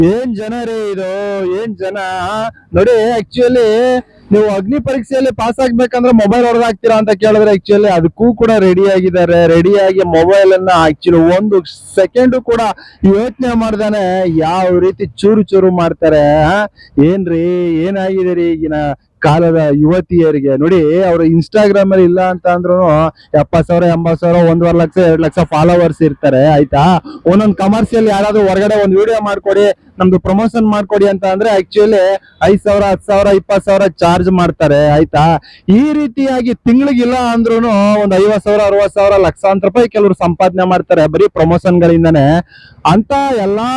ಏನ್ ಜನ ರೀ ಇದು, ಏನ್ ಜನ ನೋಡಿ. ಆಕ್ಚುಲಿ ನೀವು ಅಗ್ನಿ ಪರೀಕ್ಷೆಯಲ್ಲಿ ಪಾಸ್ ಆಗ್ಬೇಕಂದ್ರೆ ಮೊಬೈಲ್ ಹೊಡೆದಾಕ್ತೀರಾ ಅಂತ ಕೇಳಿದ್ರೆ ಆಕ್ಚುಲಿ ಅದಕ್ಕೂ ಕೂಡ ರೆಡಿ ಆಗಿದ್ದಾರೆ. ರೆಡಿಯಾಗಿ ಮೊಬೈಲ್ ಅನ್ನ ಆಕ್ಚುಲಿ ಒಂದು ಸೆಕೆಂಡ್ ಕೂಡ ಯೋಚನೆ ಮಾಡ್ದಾನೆ ಯಾವ ರೀತಿ ಚೂರು ಚೂರು ಮಾಡ್ತಾರೆ. ಏನ್ರಿ ಏನಾಗಿದೆ ರೀ ಈಗಿನ ಕಾಲದ ಯುವತಿಯರಿಗೆ ನೋಡಿ. ಅವ್ರು ಇನ್ಸ್ಟಾಗ್ರಾಮ್ ಅಲ್ಲಿ ಇಲ್ಲ ಅಂತ ಅಂದ್ರು 70,000 80,000 1.5 ಲಕ್ಷ 2 ಲಕ್ಷ ಫಾಲೋವರ್ಸ್ ಇರ್ತಾರೆ. ಆಯ್ತಾ, ಒಂದೊಂದು ಕಮರ್ಷಿಯಲ್ ಯಾರಾದ್ರೂ ಹೊರಗಡೆ ಒಂದು ವಿಡಿಯೋ ಮಾಡ್ಕೊಡಿ, ನಮ್ದು ಪ್ರಮೋಷನ್ ಮಾಡ್ಕೊಡಿ ಅಂತ ಅಂದ್ರೆ ಆಕ್ಚುಲಿ 5,000 10,000 20,000 ಚಾರ್ಜ್ ಮಾಡ್ತಾರೆ. ಆಯ್ತಾ, ಈ ರೀತಿಯಾಗಿ ತಿಂಗಳಿಗಿಲ್ಲ ಅಂದ್ರೂ ಒಂದ್ 50,000 60,000 ಲಕ್ಷಾಂತರ ರೂಪಾಯಿ ಕೆಲವರು ಸಂಪಾದನೆ ಮಾಡ್ತಾರೆ ಬರೀ ಪ್ರಮೋಷನ್ ಗಳಿಂದಾನೆ. ಅಂತ ಎಲ್ಲಾ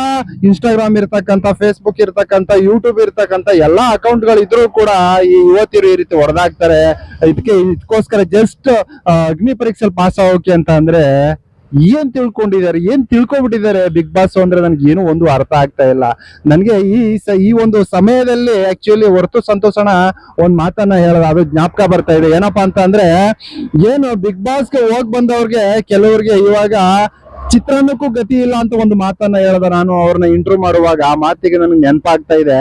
ಇನ್ಸ್ಟಾಗ್ರಾಮ್ ಇರ್ತಕ್ಕಂಥ, ಫೇಸ್ಬುಕ್ ಇರ್ತಕ್ಕಂಥ, ಯೂಟ್ಯೂಬ್ ಇರ್ತಕ್ಕಂಥ ಎಲ್ಲಾ ಅಕೌಂಟ್ ಗಳು ಇದ್ರೂ ಕೂಡ ಈ ಯುವತಿಯರು ಈ ರೀತಿ ಹೊಡೆದಾಕ್ತಾರೆ. ಇದಕ್ಕೋಸ್ಕರ ಜಸ್ಟ್ ಅಗ್ನಿ ಪರೀಕ್ಷೆಯಲ್ಲಿ ಪಾಸ್ ಆಗೋಕೆ ಅಂತ ಅಂದ್ರೆ ಏನ್ ತಿಳ್ಕೊಂಡಿದ್ದಾರೆ, ಏನ್ ತಿಳ್ಕೊಬಿಟ್ಟಿದ್ದಾರೆ ಬಿಗ್ ಬಾಸ್ ಅಂದ್ರೆ ನನ್ಗೆ ಏನು ಒಂದು ಅರ್ಥ ಆಗ್ತಾ ಇಲ್ಲ. ನನ್ಗೆ ಈ ಒಂದು ಸಮಯದಲ್ಲಿ ಆಕ್ಚುಲಿ ಹೊರತು ಸಂತೋಷಣ ಒಂದ್ ಮಾತನ್ನ ಹೇಳೋದು ಅದು ಜ್ಞಾಪಕ ಬರ್ತಾ ಇದೆ. ಏನಪ್ಪಾ ಅಂತ ಅಂದ್ರೆ, ಏನು ಬಿಗ್ ಬಾಸ್ಗೆ ಹೋಗ್ ಬಂದವ್ರಿಗೆ ಕೆಲವ್ರಿಗೆ ಇವಾಗ ಚಿತ್ರಾನ್ನಕ್ಕೂ ಗತಿ ಇಲ್ಲ ಅಂತ ಒಂದು ಮಾತನ್ನ ಹೇಳ್ದ. ನಾನು ಅವ್ರನ್ನ ಇಂಟರ್ವ್ಯೂ ಮಾಡುವಾಗ ಆ ಮಾತಿಗೆ ನನಗೆ ನೆನಪಾಗ್ತಾ ಇದೆ.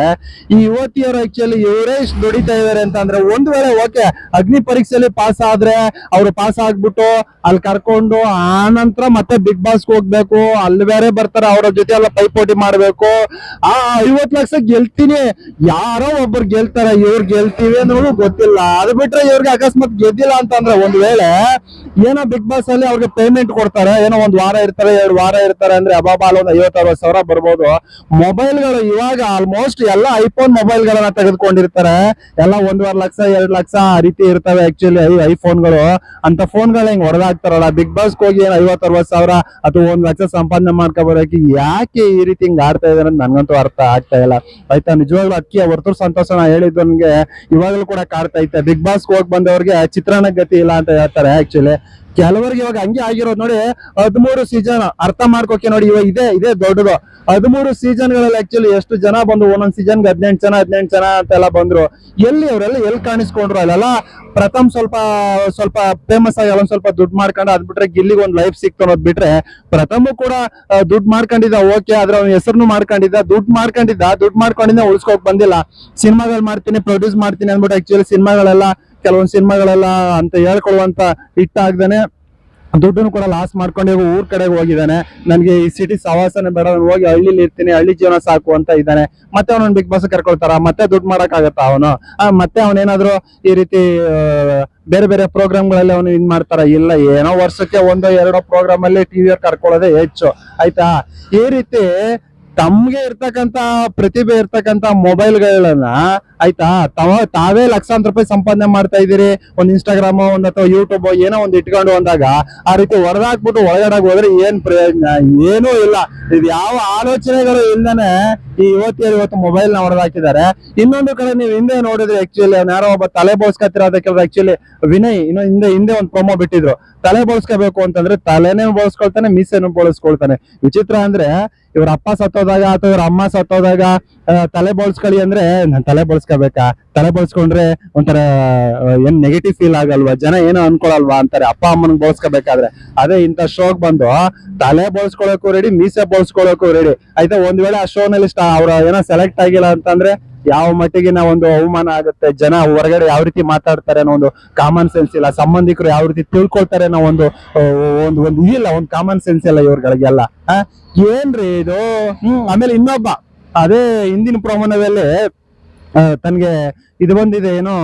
ಈ ಯುವತಿಯರು ಆಕ್ಚುಲಿ ಇವರೇ ಇಷ್ಟು ದುಡಿತಾ ಇದಾರೆ ಅಂತ ಅಂದ್ರೆ, ಒಂದ್ ವೇಳೆ ಓಕೆ ಅಗ್ನಿ ಪರೀಕ್ಷೆಯಲ್ಲಿ ಪಾಸ್ ಆದ್ರೆ ಅವ್ರು ಪಾಸ್ ಆಗ್ಬಿಟ್ಟು ಅಲ್ಲಿ ಕರ್ಕೊಂಡು ಆನಂತರ ಮತ್ತೆ ಬಿಗ್ ಬಾಸ್ಗೆ ಹೋಗ್ಬೇಕು, ಅಲ್ಲಿ ಬೇರೆ ಬರ್ತಾರೆ, ಅವ್ರ ಜೊತೆ ಎಲ್ಲ ಪೈಪೋಟಿ ಮಾಡ್ಬೇಕು. ಆ 50 ಲಕ್ಷ ಗೆಲ್ತೀನಿ, ಯಾರೋ ಒಬ್ಬರು ಗೆಲ್ತಾರೆ, ಇವ್ರು ಗೆಲ್ತೀವಿ ಅನ್ನೋದು ಗೊತ್ತಿಲ್ಲ. ಅದು ಬಿಟ್ರೆ ಇವ್ರಿಗೆ ಅಕಸ್ಮಾತ್ ಗೆದ್ದಿಲ್ಲ ಅಂತಂದ್ರೆ ಒಂದ್ ವೇಳೆ ಏನೋ ಬಿಗ್ ಬಾಸ್ ಅಲ್ಲಿ ಅವ್ರಿಗೆ ಪೇಮೆಂಟ್ ಕೊಡ್ತಾರೆ, ಏನೋ ಒಂದ್ ವಾರ ಇರ್ತಾರೆ 2 ವಾರ ಇರ್ತಾರೆ ಅಂದ್ರೆ ಅಬಾಬಾಲ್ ಒಂದು 50-60 ಸಾವಿರ ಬರ್ಬೋದು. ಮೊಬೈಲ್ಗಳು ಇವಾಗ ಆಲ್ಮೋಸ್ಟ್ ಎಲ್ಲ ಐಫೋನ್ ಮೊಬೈಲ್ ಗಳನ್ನ ತೆಗೆದುಕೊಂಡಿರ್ತಾರೆ. ಎಲ್ಲ 1.5 ಲಕ್ಷ 2 ಲಕ್ಷ ಆ ರೀತಿ ಇರ್ತವೆ ಆಕ್ಚುಲಿ ಐಫೋನ್ಗಳು. ಅಂತ ಫೋನ್ಗಳು ಹಿಂಗ್ ಹೊಡೆದಾಕ್ತಾರಲ್ಲ, ಬಿಗ್ ಬಾಸ್ ಹೋಗಿ 50-60 ಸಾವಿರ ಅಥವಾ 1 ಲಕ್ಷ ಸಂಪಾದನೆ ಮಾಡ್ಕೊಬರಕ್ಕೆ ಯಾಕೆ ಈ ರೀತಿ ಹಿಂಗ್ ಆಡ್ತಾ ಇದಾರೆ ಅಂತ ನನ್ಗಂತೂ ಅರ್ಥ ಆಗ್ತಾ ಇಲ್ಲ. ಆಯ್ತಾ, ನಿಜವಾಗ್ಲೂ ಅಕ್ಕಿ ಹೊರತು ಸಂತೋಷನ ಹೇಳಿದ್ದು ನನ್ಗೆ ಇವಾಗಲೂ ಕೂಡ ಕಾಡ್ತಾ ಐತೆ. ಬಿಗ್ ಬಾಸ್ ಹೋಗಿ ಬಂದವ್ರಿಗೆ ಚಿತ್ರಾನ್ನ ಗತಿ ಇಲ್ಲ ಅಂತ ಹೇಳ್ತಾರೆ. ಆಕ್ಚುಲಿ ಕೆಲವರಿಗೆ ಇವಾಗ ಹಂಗೆ ಆಗಿರೋದು ನೋಡಿ. 13 ಸೀಸನ್ ಅರ್ಥ ಮಾಡ್ಕೋಕೆ ನೋಡಿ, ಇವಾಗ ಇದೇ ದೊಡ್ಡದು. 13 ಸೀಸನ್ಗಳಲ್ಲಿ ಆಕ್ಚುಲಿ ಎಷ್ಟು ಜನ ಬಂದು, ಒಂದೊಂದ್ ಸೀಸನ್ಗೆ 18 ಜನ ಅಂತೆಲ್ಲ ಬಂದ್ರು. ಅವರೆಲ್ಲ ಎಲ್ಲಿ ಕಾಣಿಸ್ಕೊಂಡ್ರು? ಅಲ್ಲೆಲ್ಲ ಪ್ರಥಮ್ ಸ್ವಲ್ಪ ಫೇಮಸ್ ಆಗಿ ಅಲ್ಲೊಂದ್ ಸ್ವಲ್ಪ ದುಡ್ಡು ಮಾಡ್ಕೊಂಡು ಅದ್ ಬಿಟ್ರೆ ಗಿಲ್ಲಿಗೆ ಒಂದ್ ಲೈಫ್ ಸಿಕ್ತು ಅನ್ನೋದ್ ಬಿಟ್ರೆ, ಪ್ರಥಮ್ ಕೂಡ ದುಡ್ಡು ಮಾಡ್ಕೊಂಡಿದ್ದ ಓಕೆ, ಆದ್ರೆ ಅವ್ನ ಹೆಸರು ಮಾಡ್ಕೊಂಡಿದ್ದ, ದುಡ್ಡು ಮಾಡ್ಕೊಂಡಿದ್ದ ಉಳಿಸ್ಕೋಕ್ ಬಂದಿಲ್ಲ. ಸಿನಿಮಾಗಳು ಮಾಡ್ತೀನಿ, ಪ್ರೊಡ್ಯೂಸ್ ಮಾಡ್ತೀನಿ ಅಂದ್ಬಿಟ್ಟು ಆಕ್ಚುಲಿ ಕೆಲವೊಂದು ಸಿನಿಮಾಗಳೆಲ್ಲ ಅಂತ ಹೇಳ್ಕೊಳ್ಳುವಂತ ಹಿಟ್ ಆಗ್ದೇನೆ ದುಡ್ಡನ್ನು ಕೂಡ ಲಾಸ್ ಮಾಡ್ಕೊಂಡು ಊರ್ ಕಡೆಗೆ ಹೋಗಿದ್ದಾನೆ. ನನ್ಗೆ ಈ ಸಿಟಿ ಸವಾಸನೆ ಬೇಡ, ಹೋಗಿ ಹಳ್ಳಿಲಿ ಇರ್ತೀನಿ, ಹಳ್ಳಿ ಜೀವನ ಸಾಕು ಅಂತ ಇದ್ದಾನೆ. ಮತ್ತೆ ಅವನನ್ನ ಬಿಗ್ ಬಾಸ್ ಕರ್ಕೊಳ್ತಾರ, ಮತ್ತೆ ದುಡ್ಡು ಮಾಡಕ್ ಆಗತ್ತ ಅವನು? ಮತ್ತೆ ಅವನೇನಾದ್ರು ಈ ರೀತಿ ಬೇರೆ ಬೇರೆ ಪ್ರೋಗ್ರಾಮ್ಗಳಲ್ಲಿ ಅವನು ಇದ್ ಮಾಡ್ತಾರ? ಇಲ್ಲ, ಏನೋ ವರ್ಷಕ್ಕೆ 1-2 ಪ್ರೋಗ್ರಾಮ್ ಅಲ್ಲಿ ಟಿವಿಯರ್ ಕರ್ಕೊಳ್ಳೋದೇ ಹೆಚ್ಚು. ಆಯ್ತಾ, ಈ ರೀತಿ ತಮ್ಗೆ ಇರ್ತಕ್ಕಂತ ಪ್ರತಿಭೆ ಇರ್ತಕ್ಕಂತ ಮೊಬೈಲ್ಗಳನ್ನ ಆಯ್ತಾ ತಾವೇ ಲಕ್ಷಾಂತರ ರೂಪಾಯಿ ಸಂಪಾದನೆ ಮಾಡ್ತಾ ಇದೀರಿ. ಒಂದ್ ಇನ್ಸ್ಟಾಗ್ರಾಮ್ ಒಂದ್ ಅಥವಾ ಯೂಟ್ಯೂಬ್ ಏನೋ ಒಂದ್ ಇಟ್ಕೊಂಡು ಅಂದಾಗ ಆ ರೀತಿ ಹೊಡೆದಾಕ್ಬಿಟ್ಟು ಒಳಗಡೆ ಹೋದ್ರೆ ಏನ್ ಪ್ರಯೋಜನ? ಏನೂ ಇಲ್ಲ. ಇದು ಯಾವ ಆಲೋಚನೆಗಳು ಇಲ್ದೇನೆ ಈ ಯುವತಿಯರು ಇವತ್ತು ಮೊಬೈಲ್ ನ ಹೊಡೆದಾಕಿದ್ದಾರೆ. ಇನ್ನೊಂದು ಕಡೆ ನೀವು ಹಿಂದೆ ನೋಡಿದ್ರೆ ಆಕ್ಚುಲಿ ಯಾರೋ ಒಬ್ಬ ತಲೆ ಬೋಳ್ಸ್ಕತ್ತಿರೋದ ಕೆಲವರು ಆಕ್ಚುಲಿ ವಿನಯ್ ಹಿಂದೆ ಒಂದು ಪ್ರೊಮೋ ಬಿಟ್ಟಿದ್ರು. ತಲೆ ಬೋಳ್ಸ್ಕೋಬೇಕು ಅಂತಂದ್ರೆ ತಲೆನೇ ಬೋಳ್ಸ್ಕೊಳ್ತಾನೆ, ಮೀಸೆನೂ ಬೋಳ್ಸ್ಕೊಳ್ತಾನೆ. ವಿಚಿತ್ರ ಅಂದ್ರೆ ಇವ್ರ ಅಪ್ಪ ಸತ್ತೋದಾಗ ಅಥವಾ ಇವ್ರ ಅಮ್ಮ ಸತ್ತೋದಾಗ ತಲೆ ಬೋಳ್ಸ್ಕೊಳ್ಳಿ ಅಂದ್ರೆ ನಾನ್ ತಲೆ ಬೋಳ್ಸ್ಕೋಬೇಕಾ? ತಲೆ ಬೋಳ್ಸ್ಕೊಂಡ್ರೆ ಒಂಥರ ಏನ್ ನೆಗೆಟಿವ್ ಫೀಲ್ ಆಗಲ್ವಾ? ಜನ ಏನೋ ಅನ್ಕೊಳಲ್ವಾ ಅಂತಾರೆ ಅಪ್ಪ ಅಮ್ಮನ ಬೋಳ್ಸ್ಕೋಬೇಕಾದ್ರೆ. ಅದೇ ಇಂಥ ಶೋಗ್ ಬಂದು ತಲೆ ಬೋಳ್ಸ್ಕೊಳಕ್ಕೂ ರೆಡಿ, ಮೀಸೆ ಬೋಳ್ಸ್ಕೊಳಕ್ಕೂ ರೆಡಿ. ಆಯ್ತಾ, ಒಂದ್ ವೇಳೆ ಆ ಶೋ ನಲ್ಲಿ ಅವ್ರ ಏನೋ ಸೆಲೆಕ್ಟ್ ಆಗಿಲ್ಲ ಅಂತಂದ್ರೆ ಯಾವ ಮಟ್ಟಿಗಿನ ಒಂದು ಅವಮಾನ ಆಗುತ್ತೆ, ಜನ ಹೊರಗಡೆ ಯಾವ ರೀತಿ ಮಾತಾಡ್ತಾರೆ ಅನ್ನೋ ಒಂದು ಕಾಮನ್ ಸೆನ್ಸ್ ಇಲ್ಲ, ಸಂಬಂಧಿಕರು ಯಾವ ರೀತಿ ತಿಳ್ಕೊಳ್ತಾರೆ ಅನ್ನೋ ಒಂದು ಇದಿಲ್ಲ, ಒಂದು ಕಾಮನ್ ಸೆನ್ಸ್ ಇಲ್ಲ ಇವ್ರಗಳಿಗೆಲ್ಲ. ಏನ್ರಿ ಇದು? ಆಮೇಲೆ ಇನ್ನೊಬ್ಬ ಅದೇ ಹಿಂದಿನ ಪ್ರಮಾಣದಲ್ಲಿ ತನ್ಗೆ ಇದು ಬಂದಿದೆ, ಏನೋ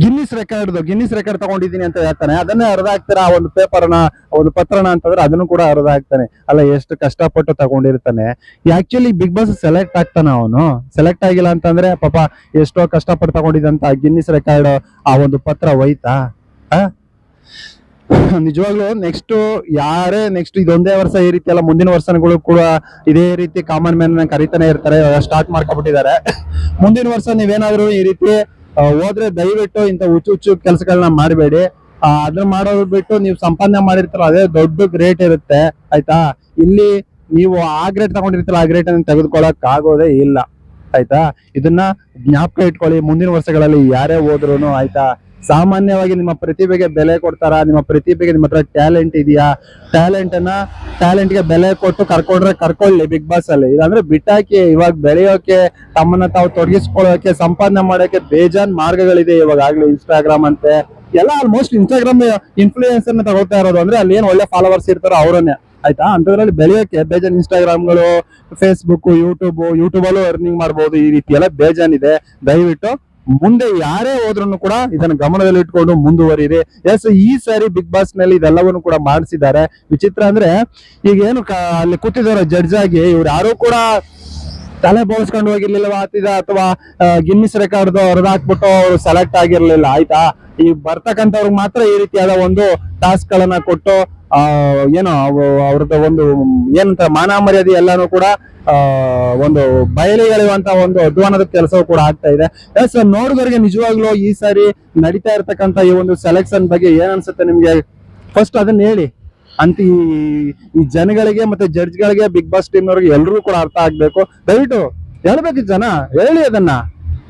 ಗಿನ್ನಿಸ್ ರೆಕಾರ್ಡ್ ತಗೊಂಡಿದ್ದೀನಿ ಅಂತ ಹೇಳ್ತಾನೆ. ಅದನ್ನೇ ಅರ್ಧ ಹಾಕ್ತಾರ ಆ ಒಂದು ಪೇಪರ್ನ, ಒಂದು ಪತ್ರನ ಅಂತಂದ್ರೆ ಅದನ್ನು ಕೂಡ ಅರ್ಧ ಹಾಕ್ತಾನೆ. ಅಲ್ಲ, ಎಷ್ಟು ಕಷ್ಟಪಟ್ಟು ತಗೊಂಡಿರ್ತಾನೆ. ಆಕ್ಚುಲಿ ಬಿಗ್ ಬಾಸ್ ಸೆಲೆಕ್ಟ್ ಆಗ್ತಾನ ಅವನು? ಸೆಲೆಕ್ಟ್ ಆಗಿಲ್ಲ ಅಂತಂದ್ರೆ ಪಾಪ ಎಷ್ಟೋ ಕಷ್ಟಪಟ್ಟು ತಗೊಂಡಿದಂತ ಗಿನ್ನಿಸ್ ರೆಕಾರ್ಡ್ ಆ ಒಂದು ಪತ್ರ ಹೋಯ್ತಾ? ನಿಜವಾಗ್ಲೂ ನೆಕ್ಸ್ಟ್ ಇದೊಂದೇ ವರ್ಷ ಈ ರೀತಿ ಎಲ್ಲ, ಮುಂದಿನ ವರ್ಷಗಳು ಕೂಡ ಇದೇ ರೀತಿ ಕಾಮನ್ ಮ್ಯಾನ್ ಕರಿತಾನೆ ಇರ್ತಾರೆ. ಸ್ಟಾರ್ಟ್ ಮಾಡ್ಕೊಬಿಟ್ಟಿದ್ದಾರೆ. ಮುಂದಿನ ವರ್ಷ ನೀವೇನಾದ್ರು ಈ ರೀತಿ ಹೋದ್ರೆ ದಯವಿಟ್ಟು ಇಂಥ ಹುಚ್ಚು ಕೆಲಸಗಳನ್ನ ಮಾಡಬೇಡಿ. ಅದನ್ನ ಮಾಡೋದು ಬಿಟ್ಟು ನೀವು ಸಂಪಾದನೆ ಮಾಡಿರ್ತಾರ ಅದೇ ದೊಡ್ಡ ಗ್ರೇಟ್ ಇರುತ್ತೆ. ಆಯ್ತಾ, ಇಲ್ಲಿ ನೀವು ಆ ಗ್ರೇಟ್ ತಗೊಂಡಿರ್ತಾರ, ಆ ಗ್ರೇಟ್ ಅನ್ನು ತೆಗೆದುಕೊಳ್ಳಕ್ ಆಗೋದೇ ಇಲ್ಲ. ಆಯ್ತಾ, ಇದನ್ನ ಜ್ಞಾಪಕ ಇಟ್ಕೊಳ್ಳಿ. ಮುಂದಿನ ವರ್ಷಗಳಲ್ಲಿ ಯಾರೇ ಹೋದ್ರು ಆಯ್ತಾ, ಸಾಮಾನ್ಯವಾಗಿ ನಿಮ್ಮ ಪ್ರತಿಭೆಗೆ ಬೆಲೆ ಕೊಡ್ತಾರ? ನಿಮ್ಮ ಪ್ರತಿಭೆಗೆ ನಿಮ್ಮ ಹತ್ರ ಟ್ಯಾಲೆಂಟ್ ಇದೆಯಾ? ಟ್ಯಾಲೆಂಟ್ಗೆ ಬೆಲೆ ಕೊಟ್ಟು ಕರ್ಕೊಳ್ಳಿ ಬಿಗ್ ಬಾಸ್ ಅಲ್ಲಿ. ಇಲ್ಲಾಂದ್ರೆ ಬಿಟ್ಟಾಕಿ. ಇವಾಗ ಬೆಳೆಯೋಕೆ, ತಮ್ಮನ್ನ ತಾವು ತೊಡಗಿಸ್ಕೊಳ್ಳೋಕೆ, ಸಂಪಾದನೆ ಮಾಡೋಕೆ ಬೇಜಾನ್ ಮಾರ್ಗಗಳಿದೆ ಇವಾಗ. ಆಗ್ಲಿ ಇನ್ಸ್ಟಾಗ್ರಾಮ್ ಅಂತೆ ಎಲ್ಲ, ಆಲ್ಮೋಸ್ಟ್ ಇನ್ಸ್ಟಾಗ್ರಾಮ್ ಇನ್ಫ್ಲೂಯೆನ್ಸರ್ ತಗೊಳ್ತಾ ಇರೋದು. ಅಂದ್ರೆ ಅಲ್ಲಿ ಏನ್ ಒಳ್ಳೆ ಫಾಲೋವರ್ಸ್ ಇರ್ತಾರೋ ಅವರನ್ನೇ, ಆಯ್ತಾ? ಅಂತದ್ರಲ್ಲಿ ಬೆಳೆಯೋಕೆ ಬೇಜಾನ್ ಇನ್ಸ್ಟಾಗ್ರಾಮ್ಗಳು, ಫೇಸ್ಬುಕ್, ಯೂಟ್ಯೂಬ್ ಅಲ್ಲೂ ಅರ್ನಿಂಗ್ ಮಾಡ್ಬೋದು. ಈ ರೀತಿ ಎಲ್ಲ ಬೇಜಾನ್ ಇದೆ. ದಯವಿಟ್ಟು ಮುಂದೆ ಯಾರೇ ಹೋದ್ರು ಕೂಡ ಇದನ್ನ ಗಮನದಲ್ಲಿ ಇಟ್ಕೊಂಡು ಮುಂದುವರಿರಿ. ಎಸ್, ಈ ಸಾರಿ ಬಿಗ್ ಬಾಸ್ ನಲ್ಲಿ ಇದೆಲ್ಲವನ್ನು ಕೂಡ ಮಾಡಿಸಿದ್ದಾರೆ. ವಿಚಿತ್ರ ಅಂದ್ರೆ ಈಗ ಏನು ಅಲ್ಲಿ ಕೂತಿದಾರ ಜಡ್ಜ್ ಆಗಿ, ಇವ್ರು ಯಾರು ಕೂಡ ತಲೆ ಬೋಳ್ಸ್ಕೊಂಡು ಹೋಗಿರ್ಲಿಲ್ಲ ಅಥವಾ ಗಿನ್ನಿಸ್ ರೆಕಾರ್ಡ್ ಹೊರದಾಕ್ಬಿಟ್ಟು ಅವ್ರು ಸೆಲೆಕ್ಟ್ ಆಗಿರ್ಲಿಲ್ಲ, ಆಯ್ತಾ? ಈ ಬರ್ತಕ್ಕಂಥವ್ರಿಗೆ ಮಾತ್ರ ಈ ರೀತಿಯಾದ ಒಂದು ಟಾಸ್ಕ್ ಗಳನ್ನ ಕೊಟ್ಟು ಏನೋ ಅವ್ರದ್ದು ಒಂದು ಏನಂತ ಮಾನ ಮರ್ಯಾದೆ ಎಲ್ಲಾನು ಕೂಡ ಒಂದು ಬಯಲಿಗೆಳೆಯುವಂತ ಒಂದು ಅಧ್ವಾನದ ಕೆಲಸವೂ ಕೂಡ ಆಗ್ತಾ ಇದೆ. ಎಸ್, ನೋಡಿದವರಿಗೆ ನಿಜವಾಗ್ಲೂ ಈ ಸಾರಿ ನಡೀತಾ ಇರ್ತಕ್ಕಂಥ ಈ ಒಂದು ಸೆಲೆಕ್ಷನ್ ಬಗ್ಗೆ ಏನ್ ಅನ್ಸುತ್ತೆ ನಿಮ್ಗೆ? ಫಸ್ಟ್ ಅದನ್ನ ಹೇಳಿ ಅಂತ ಈ ಜನಗಳಿಗೆ ಮತ್ತೆ ಜಡ್ಜ್ಗಳಿಗೆ, ಬಿಗ್ ಬಾಸ್ ಟೀಮ್ ನವರಿಗೆ ಎಲ್ರಿಗೂ ಕೂಡ ಅರ್ಥ ಆಗ್ಬೇಕು. ದಯವಿಟ್ಟು ಹೇಳ್ಬೇಕು ಜನ, ಹೇಳಿ ಅದನ್ನ.